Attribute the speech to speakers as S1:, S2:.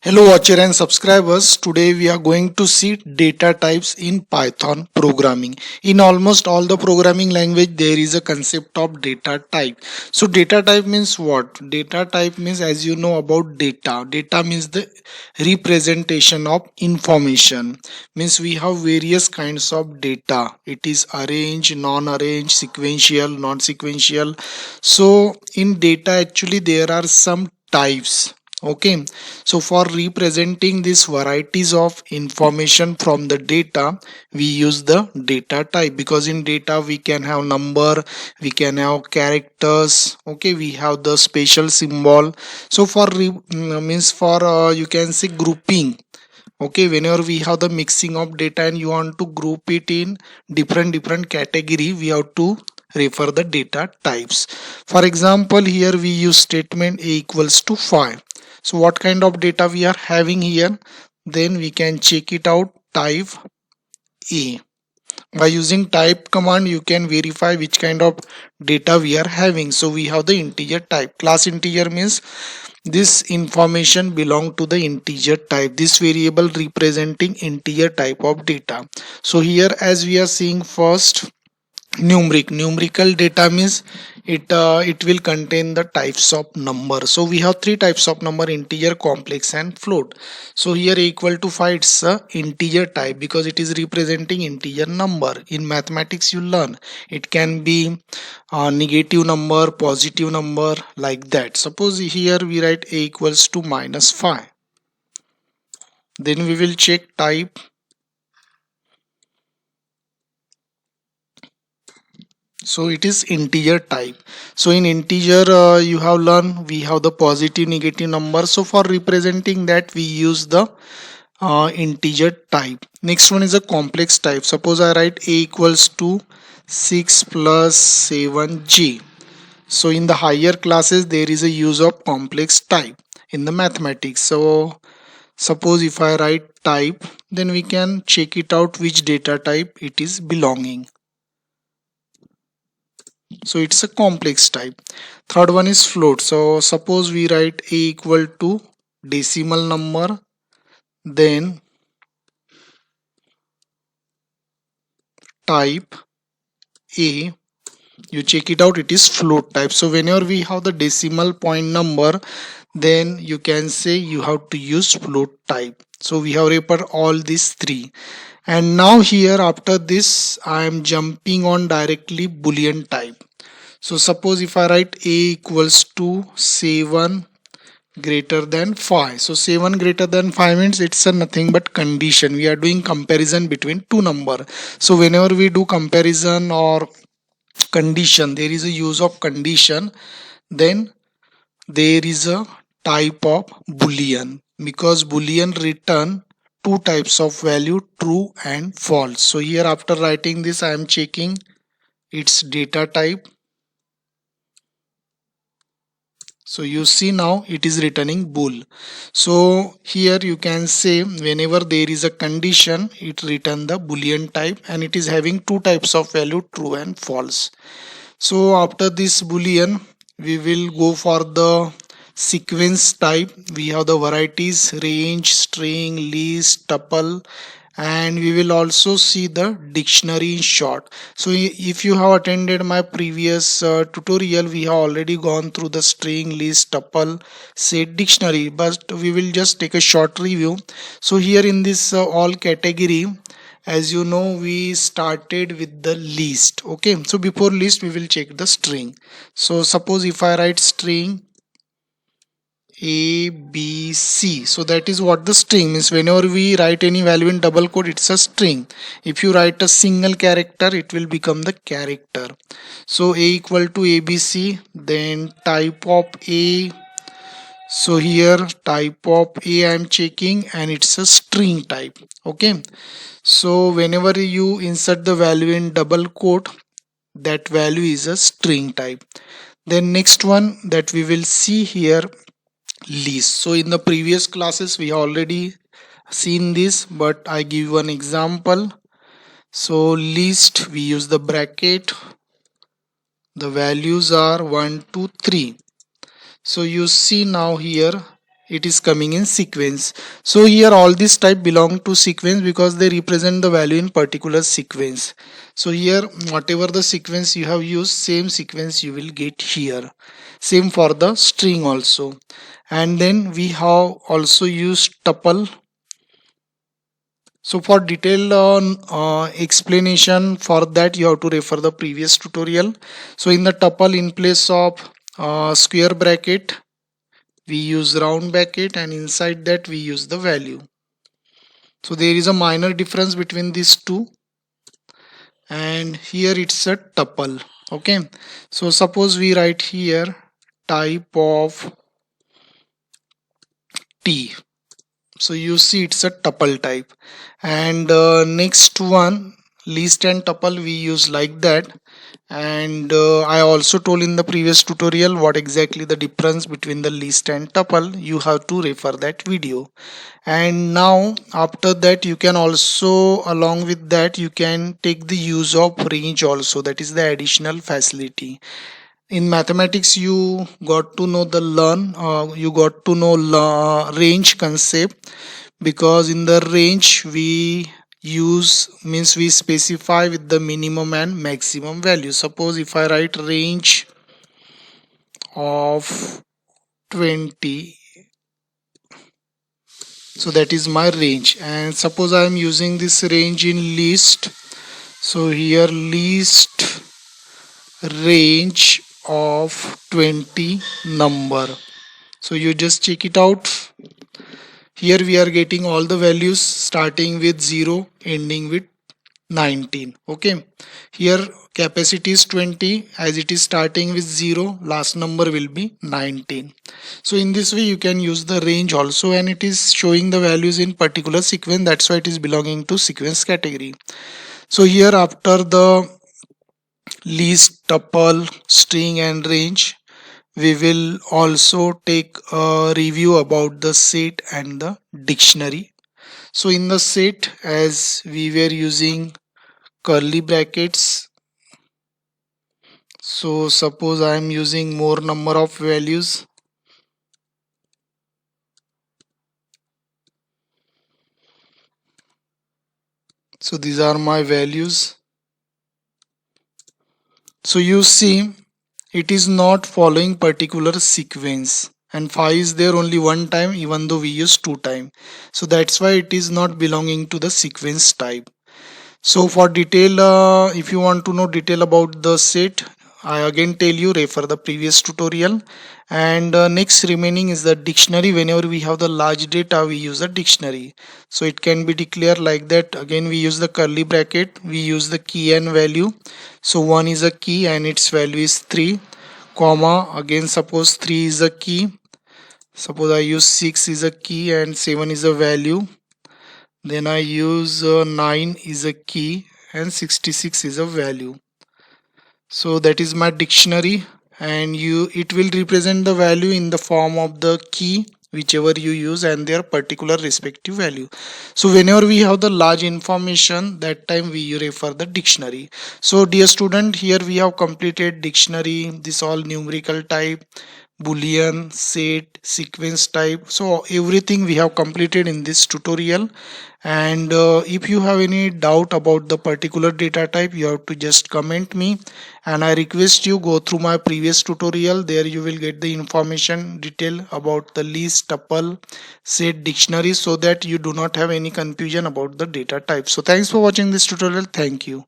S1: Hello watcher and subscribers. Today we are going to see data types in Python programming. In almost all the programming language there is a concept of data type. So data type means what? Data type means, as you know about data. Data means the representation of information. Means we have various kinds of data. It is arranged, non-arranged, sequential, non-sequential. So in data actually there are some types. Okay, so for representing these varieties of information from the data, we use the data type, because in data we can have number, we can have characters, okay, we have the special symbol. So for means for you can say grouping. Okay, whenever we have the mixing of data and you want to group it in different category, we have to refer the data types. For example, here we use statement a equals to 5. So what kind of data we are having here? Then we can check it out. Type a. By using type command you can verify which kind of data we are having. So we have the integer type. Class integer means this information belong to the integer type, this variable representing integer type of data. So here as we are seeing, first numerical data means it will contain the types of number. So we have three types of number: integer, complex and float. So here equal to 5, it's a integer type because it is representing integer number. In mathematics you learn it can be a negative number, positive number, like that. Suppose here we write a equals to -5, then we will check type. So it is integer type. So in integer you have learned we have the positive, negative number. So for representing that we use the integer type. Next one is a complex type. Suppose I write a equals to 6 plus 7j. So in the higher classes there is a use of complex type in the mathematics. So suppose if I write type, then we can check it out which data type it is belonging. So it's a complex type. Third one is float. So suppose we write a equal to decimal number, then type a, you check it out, it is float type. So whenever we have the decimal point number, then you can say you have to use float type. So we have referred all these three. And now here after this I am jumping on directly boolean type. So suppose if I write a equals to 7 greater than 5. So 7 greater than 5 means it's a nothing but condition. We are doing comparison between two number. So whenever we do comparison or condition, there is a use of condition, then there is a type of boolean, because boolean return two types of value, true and false. So here after writing this I am checking its data type. So you see now it is returning bool. So here you can say whenever there is a condition, it return the boolean type and it is having two types of value, true and false. So after this boolean we will go for the sequence type. We have the varieties: range, string, list, tuple, and we will also see the dictionary in short. So if you have attended my previous tutorial, we have already gone through the string, list, tuple, set, dictionary, but we will just take a short review. So here in this all category, as you know, we started with the list. Okay, so before list we will check the string. So suppose if I write string a B C, so that is what the string means. Whenever we write any value in double quote, it's a string. If you write a single character, it will become the character. So a equal to ABC, then type of a. So here type of a I am checking and it's a string type. Okay, so whenever you insert the value in double quote, that value is a string type. Then next one that we will see here, list. So in the previous classes we already seen this, but I give one example. So list, we use the bracket, the values are 1 2 3. So you see now here it is coming in sequence. So here all these type belong to sequence because they represent the value in particular sequence. So here whatever the sequence you have used, same sequence you will get here. Same for the string also. And then we have also used tuple. So for detailed explanation for that, you have to refer the previous tutorial. So in the tuple, in place of square bracket, we use round bracket, and inside that we use the value. So there is a minor difference between these two, and here it's a tuple. Okay, so suppose we write here type of t. So you see it's a tuple type. And next one, list and tuple, we use like that. And I also told in the previous tutorial what exactly the difference between the list and tuple. You have to refer that video. And now after that, you can also, along with that, you can take the use of range also. That is the additional facility. In mathematics, you got to know the you got to know range concept, because in the range we use means we specify with the minimum and maximum value. Suppose if I write range of 20, so that is my range. And suppose I am using this range in list, so here list range of 20 number. So you just check it out. Here we are getting all the values starting with 0 ending with 19. Okay, here capacity is 20, as it is starting with 0, last number will be 19. So in this way you can use the range also, and it is showing the values in particular sequence. That's why it is belonging to sequence category. So here after the list, tuple, string and range, we will also take a review about the set and the dictionary. So in the set, as we were using curly brackets, so suppose I am using more number of values. So these are my values. So you see it is not following particular sequence, and 5 is there only one time even though we use 2 time. So that's why it is not belonging to the sequence type. So for detail, if you want to know detail about the set, I again tell you refer the previous tutorial. And next remaining is the dictionary. Whenever we have the large data, we use a dictionary. So it can be declared like that. Again, we use the curly bracket, we use the key and value. So 1 is a key and its value is 3, comma, again suppose 3 is a key, suppose I use 6 is a key and 7 is a value, then I use 9 is a key and 66 is a value. So that is my dictionary, and it will represent the value in the form of the key whichever you use and their particular respective value. So whenever we have the large information, that time we refer the dictionary. So dear student, here we have completed dictionary, this all numerical type, boolean, set, sequence type. So everything we have completed in this tutorial. And if you have any doubt about the particular data type, you have to just comment me, and I request you go through my previous tutorial. There you will get the information detail about the list, tuple, set, dictionary, so that you do not have any confusion about the data type. So thanks for watching this tutorial. Thank you.